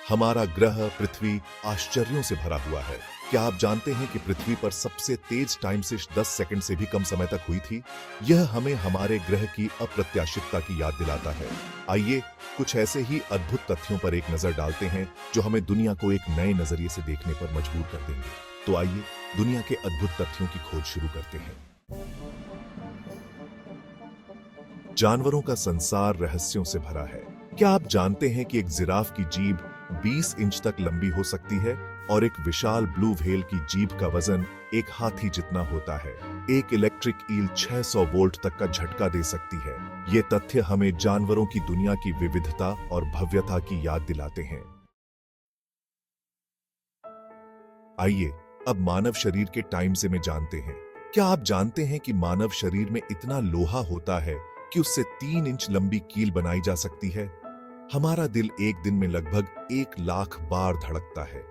हमारा ग्रह पृथ्वी आश्चर्यों से भरा हुआ है। क्या आप जानते हैं कि पृथ्वी पर सबसे तेज टाइम से 10 सेकंड से भी कम समय तक हुई थी? यह हमें हमारे ग्रह की अप्रत्याशितता की याद दिलाता है। आइए कुछ ऐसे ही अद्भुत तथ्यों पर एक नजर डालते हैं जो हमें दुनिया को एक नए नजरिए से देखने पर मजबूर कर देंगे। तो आइए दुनिया के अद्भुत तथ्यों की खोज शुरू करते हैं। जानवरों का संसार रहस्यों से भरा है। क्या आप जानते हैं कि एक जिराफ की जीभ 20 इंच तक लंबी हो सकती है और एक विशाल ब्लू व्हेल की जीभ का वजन एक हाथी जितना होता है। एक इलेक्ट्रिक ईल 600 वोल्ट तक का झटका दे सकती है। ये तथ्य हमें जानवरों की दुनिया की विविधता और भव्यता की याद दिलाते हैं। आइए अब मानव शरीर के टाइम से में जानते हैं। क्या आप जानते हैं कि मानव शरीर में इतना लोहा होता है कि उससे 3 इंच लंबी कील बनाई जा सकती है? हमारा दिल एक दिन में लगभग 1 लाख बार धड़कता है।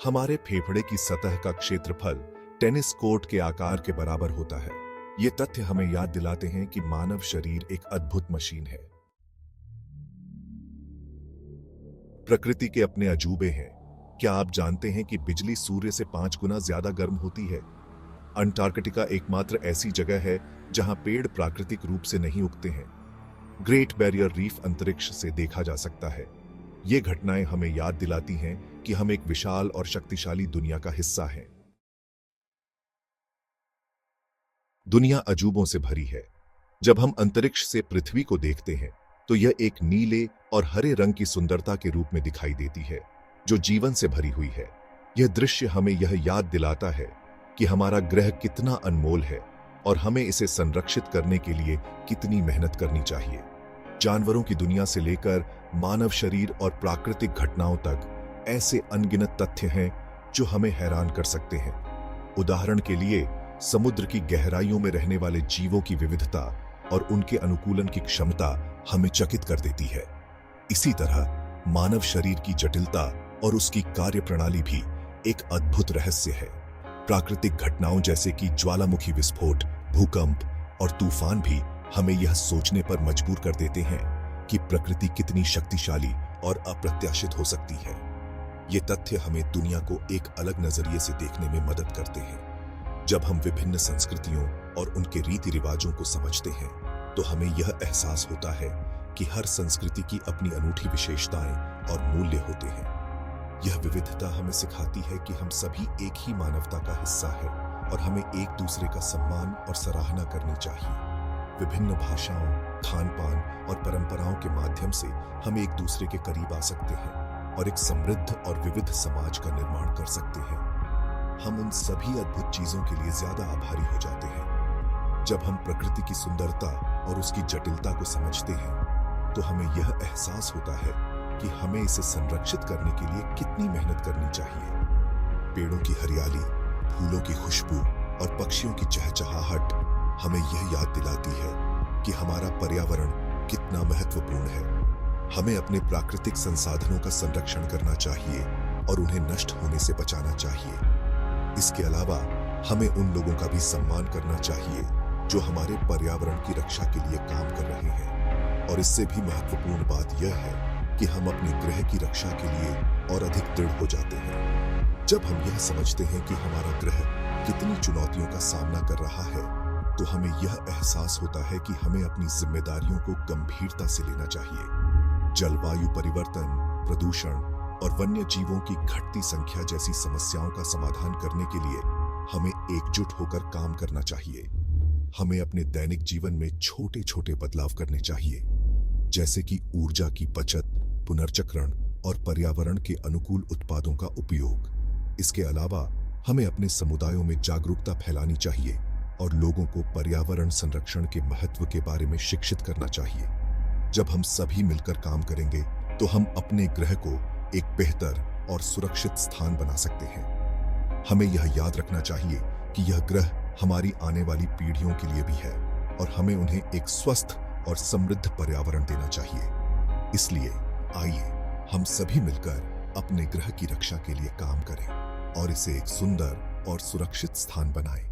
हमारे फेफड़े की सतह का क्षेत्रफल टेनिस कोर्ट के आकार के बराबर होता है। ये तथ्य हमें याद दिलाते हैं कि मानव शरीर एक अद्भुत मशीन है। प्रकृति के अपने अजूबे हैं। क्या आप जानते हैं कि बिजली सूर्य से 5 गुना ज्यादा गर्म होती है? अंटार्कटिका एकमात्र ऐसी जगह है जहां पेड़ प्राकृतिक रूप से नहीं उगते हैं। ग्रेट बैरियर रीफ अंतरिक्ष से देखा जा सकता है। ये घटनाएं हमें याद दिलाती हैं कि हम एक विशाल और शक्तिशाली दुनिया का हिस्सा हैं। दुनिया अजूबों से भरी है। जब हम अंतरिक्ष से पृथ्वी को देखते हैं तो यह एक नीले और हरे रंग की सुंदरता के रूप में दिखाई देती है जो जीवन से भरी हुई है। यह दृश्य हमें यह याद दिलाता है कि हमारा ग्रह कितना अनमोल है और हमें इसे संरक्षित करने के लिए कितनी मेहनत करनी चाहिए। जानवरों की दुनिया से लेकर मानव शरीर और प्राकृतिक घटनाओं तक ऐसे अनगिनत तथ्य हैं जो हमें हैरान कर सकते हैं। उदाहरण के लिए समुद्र की गहराइयों में रहने वाले जीवों की विविधता और उनके अनुकूलन की क्षमता हमें चकित कर देती है। इसी तरह मानव शरीर की जटिलता और उसकी कार्यप्रणाली भी एक अद्भुत रहस्य है। प्राकृतिक घटनाओं जैसे कि ज्वालामुखी विस्फोट, भूकंप और तूफान भी हमें यह सोचने पर मजबूर कर देते हैं कि प्रकृति कितनी शक्तिशाली और अप्रत्याशित हो सकती है। ये तथ्य हमें दुनिया को एक अलग नजरिए से देखने में मदद करते हैं। जब हम विभिन्न संस्कृतियों और उनके रीति रिवाजों को समझते हैं तो हमें यह एहसास होता है कि हर संस्कृति की अपनी अनूठी विशेषताएं और मूल्य होते हैं। यह विविधता हमें सिखाती है कि हम सभी एक ही मानवता का हिस्सा हैं और हमें एक दूसरे का सम्मान और सराहना करनी चाहिए। विभिन्न भाषाओं, खान-पान और परंपराओं के माध्यम से हम एक दूसरे के करीब आ सकते हैं और एक समृद्ध और विविध समाज का निर्माण कर सकते हैं। हम उन सभी अद्भुत चीजों के लिए ज्यादा आभारी हो जाते हैं। जब हम प्रकृति की सुंदरता और उसकी जटिलता को समझते हैं तो हमें यह एहसास होता है कि हमें इसे संरक्षित करने के लिए कितनी मेहनत करनी चाहिए। पेड़ों की हरियाली, फूलों की खुशबू और पक्षियों की चहचहाहट हमें यह याद दिलाती है कि हमारा पर्यावरण कितना महत्वपूर्ण है। हमें अपने प्राकृतिक संसाधनों का संरक्षण करना चाहिए और उन्हें नष्ट होने से बचाना चाहिए। इसके अलावा हमें उन लोगों का भी सम्मान करना चाहिए जो हमारे पर्यावरण की रक्षा के लिए काम कर रहे हैं। और इससे भी महत्वपूर्ण बात यह है कि हम अपने ग्रह की रक्षा के लिए और अधिक दृढ़ हो जाते हैं। जब हम यह समझते हैं कि हमारा ग्रह कितनी चुनौतियों का सामना कर रहा है तो हमें यह एहसास होता है कि हमें अपनी जिम्मेदारियों को गंभीरता से लेना चाहिए। जलवायु परिवर्तन, प्रदूषण और वन्य जीवों की घटती संख्या जैसी समस्याओं का समाधान करने के लिए हमें एकजुट होकर काम करना चाहिए। हमें अपने दैनिक जीवन में छोटे छोटे बदलाव करने चाहिए, जैसे कि ऊर्जा की बचत, पुनर्चक्रण और पर्यावरण के अनुकूल उत्पादों का उपयोग। इसके अलावा हमें अपने समुदायों में जागरूकता फैलानी चाहिए और लोगों को पर्यावरण संरक्षण के महत्व के बारे में शिक्षित करना चाहिए। जब हम सभी मिलकर काम करेंगे तो हम अपने ग्रह को एक बेहतर और सुरक्षित स्थान बना सकते हैं। हमें यह याद रखना चाहिए कि यह ग्रह हमारी आने वाली पीढ़ियों के लिए भी है और हमें उन्हें एक स्वस्थ और समृद्ध पर्यावरण देना चाहिए। इसलिए आइए हम सभी मिलकर अपने ग्रह की रक्षा के लिए काम करें और इसे एक सुंदर और सुरक्षित स्थान बनाएं।